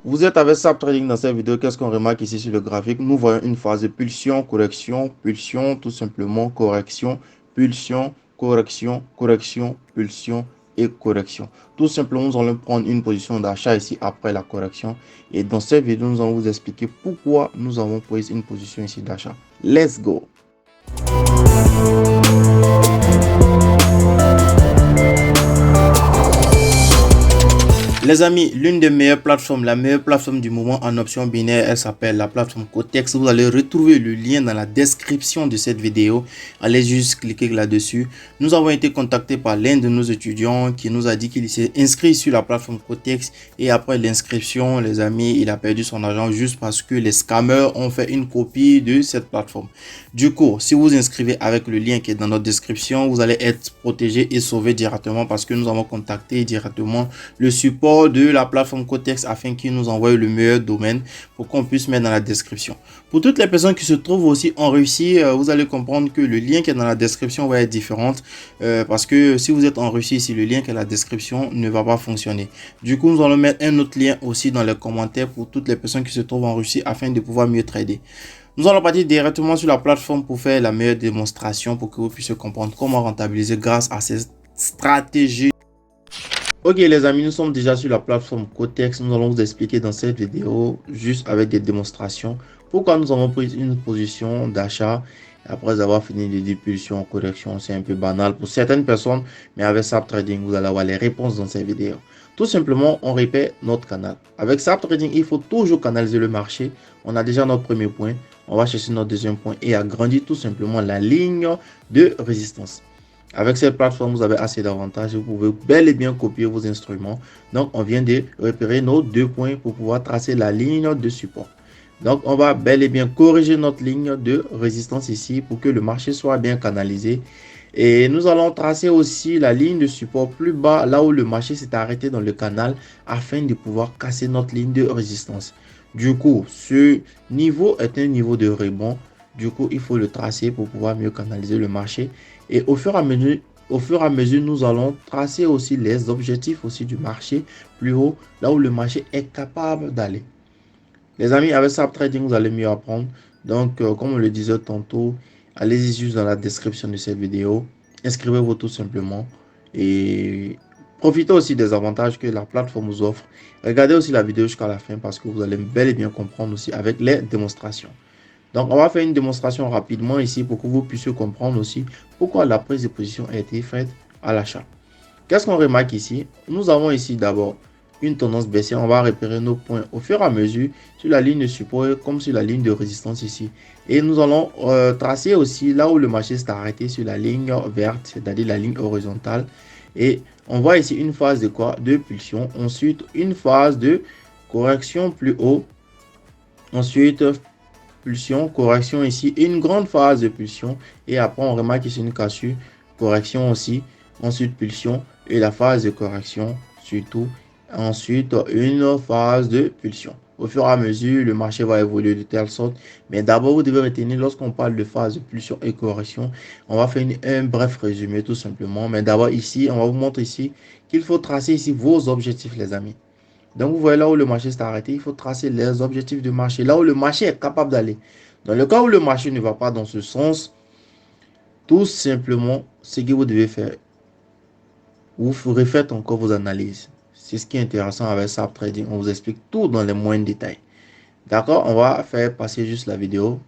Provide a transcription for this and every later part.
Vous êtes avec SAP Trading dans cette vidéo. Qu'est-ce qu'on remarque ici sur le graphique? Nous voyons une phase de pulsion, correction, pulsion, tout simplement, correction, pulsion, correction, correction, pulsion et correction. Tout simplement, nous allons prendre une position d'achat ici après la correction. Et dans cette vidéo, nous allons vous expliquer pourquoi nous avons pris une position ici d'achat. Let's go! Les amis, l'une des meilleures plateformes, la meilleure plateforme du moment en option binaire, elle s'appelle la plateforme Cotex. Vous allez retrouver le lien dans la description de cette vidéo. Allez juste cliquer là-dessus. Nous avons été contactés par l'un de nos étudiants qui nous a dit qu'il s'est inscrit sur la plateforme Cotex et après l'inscription, les amis, il a perdu son argent juste parce que les scammers ont fait une copie de cette plateforme. Du coup, si vous inscrivez avec le lien qui est dans notre description, vous allez être protégé et sauvé directement parce que nous avons contacté directement le support de la plateforme Cotex afin qu'ils nous envoient le meilleur domaine pour qu'on puisse mettre dans la description. Pour toutes les personnes qui se trouvent aussi en Russie, vous allez comprendre que le lien qui est dans la description va être différent parce que si vous êtes en Russie, si le lien qui est dans la description ne va pas fonctionner. Du coup, nous allons mettre un autre lien aussi dans les commentaires pour toutes les personnes qui se trouvent en Russie afin de pouvoir mieux trader. Nous allons partir directement sur la plateforme pour faire la meilleure démonstration pour que vous puissiez comprendre comment rentabiliser grâce à cette stratégie. Ok les amis, nous sommes déjà sur la plateforme Cotex. Nous allons vous expliquer dans cette vidéo, juste avec des démonstrations, pourquoi nous avons pris une position d'achat après avoir fini les dépulsions, corrections. C'est un peu banal pour certaines personnes, mais avec SAP Trading, vous allez avoir les réponses dans cette vidéo. Tout simplement, on répète notre canal. Avec SAP Trading, il faut toujours canaliser le marché. On a déjà notre premier point. On va chercher notre deuxième point et agrandir tout simplement la ligne de résistance. Avec cette plateforme, vous avez assez d'avantages. Vous pouvez bel et bien copier vos instruments. Donc, on vient de repérer nos deux points pour pouvoir tracer la ligne de support. Donc, on va bel et bien corriger notre ligne de résistance ici pour que le marché soit bien canalisé. Et nous allons tracer aussi la ligne de support plus bas, là où le marché s'est arrêté dans le canal, afin de pouvoir casser notre ligne de résistance. Du coup, ce niveau est un niveau de rebond. Du coup, il faut le tracer pour pouvoir mieux canaliser le marché. Et au fur et à mesure, nous allons tracer aussi les objectifs aussi du marché plus haut, là où le marché est capable d'aller. Les amis, avec SAP Trading, vous allez mieux apprendre. Donc, comme on le disait tantôt, allez-y juste dans la description de cette vidéo. Inscrivez-vous tout simplement. Et profitez aussi des avantages que la plateforme vous offre. Regardez aussi la vidéo jusqu'à la fin parce que vous allez bel et bien comprendre aussi avec les démonstrations. Donc, on va faire une démonstration rapidement ici pour que vous puissiez comprendre aussi pourquoi la prise de position a été faite à l'achat. Qu'est-ce qu'on remarque ici? Nous avons ici d'abord une tendance baissière. On va repérer nos points au fur et à mesure sur la ligne de support comme sur la ligne de résistance ici. Et nous allons tracer aussi là où le marché s'est arrêté sur la ligne verte, c'est-à-dire la ligne horizontale. Et on voit ici une phase de quoi? De pulsion. Ensuite, une phase de correction plus haut. Ensuite, pulsion, correction ici, une grande phase de pulsion et après on remarque ici une cassure, correction aussi, ensuite pulsion et la phase de correction surtout, ensuite une phase de pulsion. Au fur et à mesure, le marché va évoluer de telle sorte, mais d'abord vous devez retenir lorsqu'on parle de phase de pulsion et correction, on va faire un bref résumé tout simplement, mais d'abord ici, on va vous montrer ici qu'il faut tracer ici vos objectifs les amis. Donc, vous voyez là où le marché s'est arrêté, il faut tracer les objectifs du marché, là où le marché est capable d'aller. Dans le cas où le marché ne va pas dans ce sens, tout simplement, ce que vous devez faire, vous refaites encore vos analyses. C'est ce qui est intéressant avec SAP Trading. On vous explique tout dans les moindres détails. D'accord? On va faire passer juste la vidéo.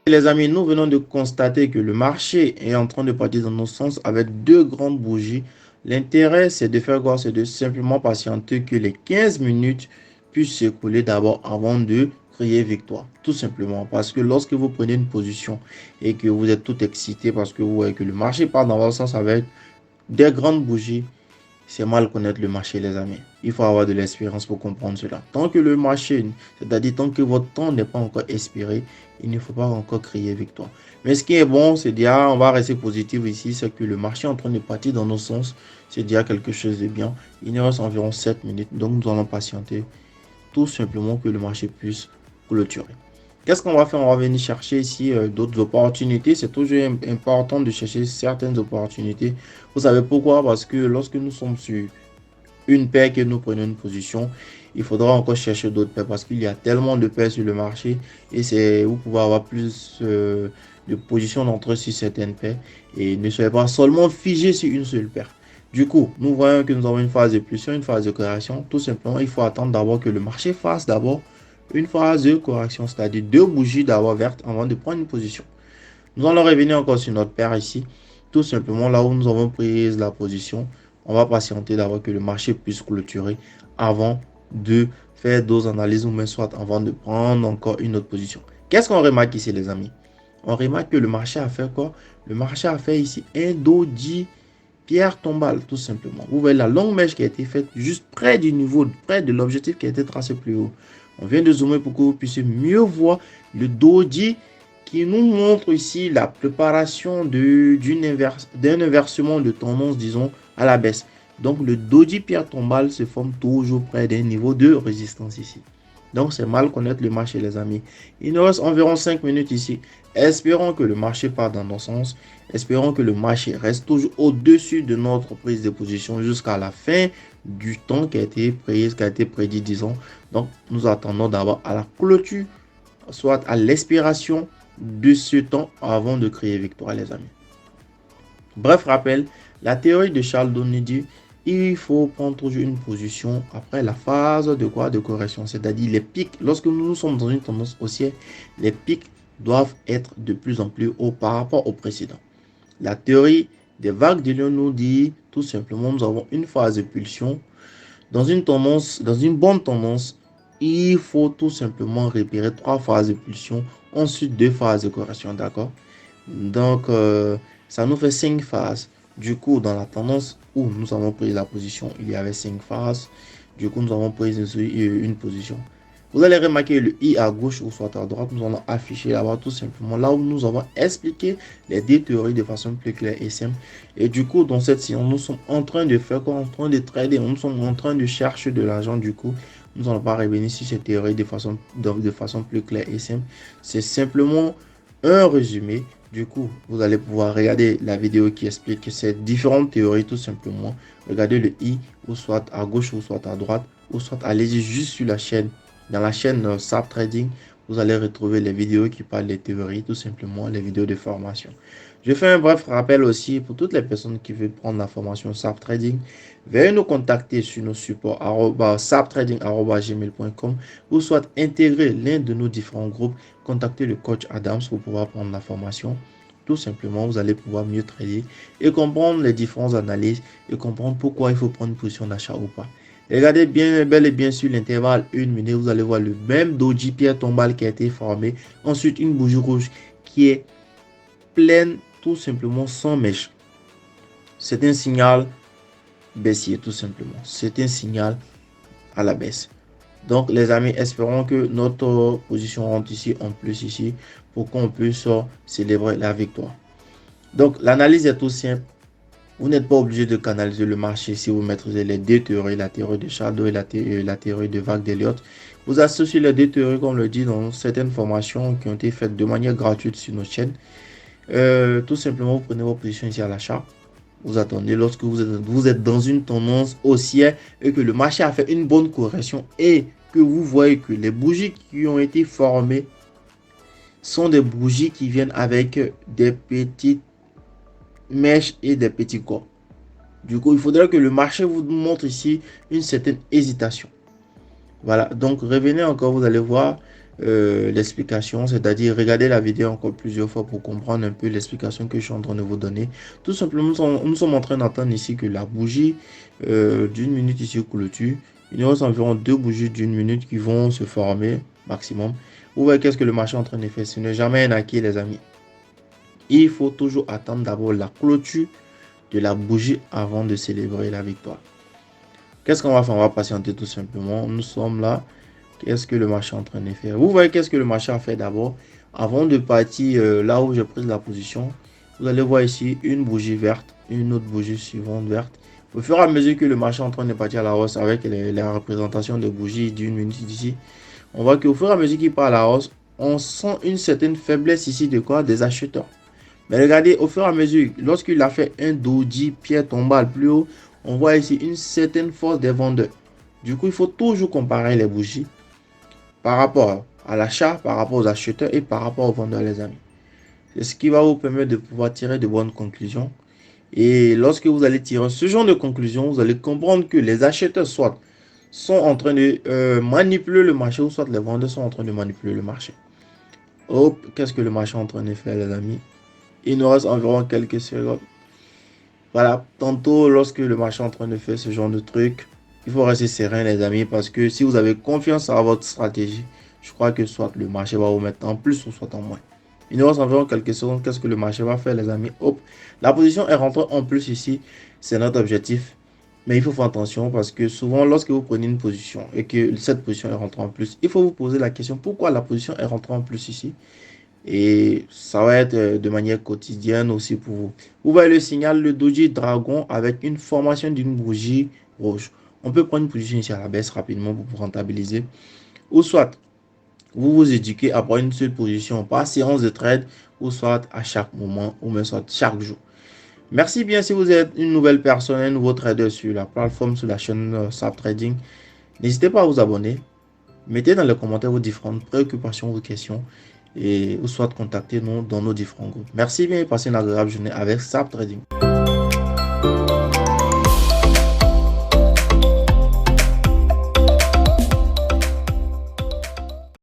Les amis, nous venons de constater que le marché est en train de partir dans nos sens avec deux grandes bougies. L'intérêt, c'est de faire quoi? C'est de simplement patienter que les 15 minutes puissent s'écouler d'abord avant de crier victoire. Tout simplement parce que lorsque vous prenez une position et que vous êtes tout excité parce que vous voyez que le marché part dans votre sens avec des grandes bougies, c'est mal connaître le marché, les amis. Il faut avoir de l'expérience pour comprendre cela. Tant que le marché, c'est-à-dire tant que votre temps n'est pas encore expiré, il ne faut pas encore crier victoire. Mais ce qui est bon, c'est déjà, on va rester positif ici, c'est que le marché est en train de partir dans nos sens. C'est déjà quelque chose de bien. Il nous reste environ 7 minutes, donc nous allons patienter tout simplement que le marché puisse clôturer. Qu'est-ce qu'on va faire? On va venir chercher ici d'autres opportunités. C'est toujours important de chercher certaines opportunités. Vous savez pourquoi? Parce que lorsque nous sommes sur une paire que nous prenons une position, il faudra encore chercher d'autres paires parce qu'il y a tellement de paires sur le marché et vous pouvez avoir plus de positions d'entrée sur certaines paires et ne soyez pas seulement figé sur une seule paire. Du coup, nous voyons que nous avons une phase de pulsion, une phase de correction. Tout simplement, il faut attendre d'abord que le marché fasse d'abord une phase de correction, c'est-à-dire deux bougies d'abord vertes avant de prendre une position. Nous allons revenir encore sur notre paire ici. Tout simplement, là où nous avons pris la position, on va patienter d'abord que le marché puisse clôturer avant de faire d'autres analyses ou même soit avant de prendre encore une autre position. Qu'est-ce qu'on remarque ici, les amis? On remarque que le marché a fait quoi? Le marché a fait ici un doji pierre tombale, tout simplement. Vous voyez la longue mèche qui a été faite juste près du niveau, près de l'objectif qui a été tracé plus haut. On vient de zoomer pour que vous puissiez mieux voir le doji qui nous montre ici la préparation d'un inversement de tendance, disons, à la baisse. Donc, le doji pierre tombale se forme toujours près d'un niveau de résistance ici. Donc, c'est mal connaître le marché, les amis. Il nous reste environ 5 minutes ici. Espérons que le marché parte dans nos sens. Espérons que le marché reste toujours au-dessus de notre prise de position jusqu'à la fin du temps qui a été prédit, disons. Donc, nous attendons d'abord à la clôture, soit à l'expiration de ce temps avant de crier victoire, les amis. Bref rappel, la théorie de Charles Downey dit il faut prendre toujours une position après la phase de quoi? De correction, c'est-à-dire les pics. Lorsque nous sommes dans une tendance haussière, les pics doivent être de plus en plus hauts par rapport au précédent. La théorie des vagues de Lyon nous dit tout simplement nous avons une phase de pulsion. Dans une bonne tendance, il faut tout simplement repérer 3 phases de pulsion, ensuite 2 phases de correction, d'accord? Donc, ça nous fait 5 phases. Du coup, dans la tendance où nous avons pris la position, il y avait 5 phases. Du coup, nous avons pris une position. Vous allez remarquer le i à gauche ou soit à droite. Nous allons afficher là-bas tout simplement là où nous avons expliqué les deux théories de façon plus claire et simple. Et du coup, dans cette séance, nous sommes en train de faire quoi? En train de trader. Nous sommes en train de chercher de l'argent. Du coup, nous n'allons pas revenir sur cette théorie de façon plus claire et simple. C'est simplement un résumé. Du coup, vous allez pouvoir regarder la vidéo qui explique ces différentes théories tout simplement. Regardez le i ou soit à gauche ou soit à droite ou soit allez-y juste sur la chaîne. Dans la chaîne SAP Trading, vous allez retrouver les vidéos qui parlent des théories, tout simplement les vidéos de formation. Je fais un bref rappel aussi pour toutes les personnes qui veulent prendre la formation SAP Trading. Veuillez nous contacter sur nos supports saptrading@gmail.com ou soit intégrer l'un de nos différents groupes. Contactez le coach Adams pour pouvoir prendre la formation. Tout simplement, vous allez pouvoir mieux trader et comprendre les différentes analyses et comprendre pourquoi il faut prendre une position d'achat ou pas. Regardez bien, bel et bien sur l'intervalle 1 minute, vous allez voir le même doji pierre tombale qui a été formé. Ensuite, une bougie rouge qui est pleine, tout simplement sans mèche. C'est un signal baissier, tout simplement. C'est un signal à la baisse. Donc, les amis, espérons que notre position rentre ici en plus ici pour qu'on puisse célébrer la victoire. Donc, l'analyse est tout simple. Vous n'êtes pas obligé de canaliser le marché si vous maîtrisez les deux théories, la théorie de Shadow et la théorie de vague d'Elliott. Vous associez les deux théories, comme on le dit, dans certaines formations qui ont été faites de manière gratuite sur nos chaînes. Tout simplement, vous prenez vos positions ici à l'achat. Vous attendez lorsque vous êtes dans une tendance haussière et que le marché a fait une bonne correction et que vous voyez que les bougies qui ont été formées sont des bougies qui viennent avec des petites mèches et des petits corps. Du coup, il faudrait que le marché vous montre ici une certaine hésitation. Voilà, donc revenez encore, vous allez voir l'explication, c'est-à-dire regardez la vidéo encore plusieurs fois pour comprendre un peu l'explication que je suis en train de vous donner. Tout simplement, nous sommes en train d'entendre ici que la bougie d'une minute ici clôture, il nous reste environ 2 bougies d'une minute qui vont se former maximum. Vous voyez qu'est-ce que le marché est en train de faire, ce n'est jamais un acquis les amis. Il faut toujours attendre d'abord la clôture de la bougie avant de célébrer la victoire. Qu'est-ce qu'on va faire? On va patienter tout simplement. Nous sommes là. Qu'est-ce que le marché est en train de faire? Vous voyez qu'est-ce que le marché a fait d'abord. Avant de partir là où j'ai pris la position, vous allez voir ici une bougie verte, une autre bougie suivante verte. Au fur et à mesure que le marché est en train de partir à la hausse avec les représentations de bougies d'une minute d'ici, on voit qu'au fur et à mesure qu'il part à la hausse, on sent une certaine faiblesse ici de quoi? Des acheteurs. Mais regardez, au fur et à mesure, lorsqu'il a fait un doji pierre tombale plus haut, on voit ici une certaine force des vendeurs. Du coup, il faut toujours comparer les bougies par rapport à l'achat, par rapport aux acheteurs et par rapport aux vendeurs, les amis. C'est ce qui va vous permettre de pouvoir tirer de bonnes conclusions. Et lorsque vous allez tirer ce genre de conclusion, vous allez comprendre que les acheteurs soit sont en train de manipuler le marché, ou soit les vendeurs sont en train de manipuler le marché. Hop, qu'est-ce que le marché est en train de faire, les amis? Il nous reste environ quelques secondes. Voilà, tantôt lorsque le marché est en train de faire ce genre de truc, il faut rester serein les amis parce que si vous avez confiance à votre stratégie, je crois que soit le marché va vous mettre en plus ou soit en moins. Il nous reste environ quelques secondes. Qu'est-ce que le marché va faire les amis? Hop, la position est rentrée en plus ici, c'est notre objectif. Mais il faut faire attention parce que souvent lorsque vous prenez une position et que cette position est rentrée en plus, il faut vous poser la question pourquoi la position est rentrée en plus ici. Et ça va être de manière quotidienne aussi pour vous. Vous voyez le signal, le doji dragon avec une formation d'une bougie rouge. On peut prendre une position ici à la baisse rapidement pour rentabiliser. Ou soit, vous vous éduquez à prendre une seule position par séance de trade, ou soit à chaque moment, ou même soit chaque jour. Merci bien si vous êtes une nouvelle personne, un nouveau trader sur la plateforme, sur la chaîne SAP Trading. N'hésitez pas à vous abonner. Mettez dans les commentaires vos différentes préoccupations, vos questions et ou soit contactez-nous dans nos différents groupes. Merci bien et passez une agréable journée avec SAP Trading.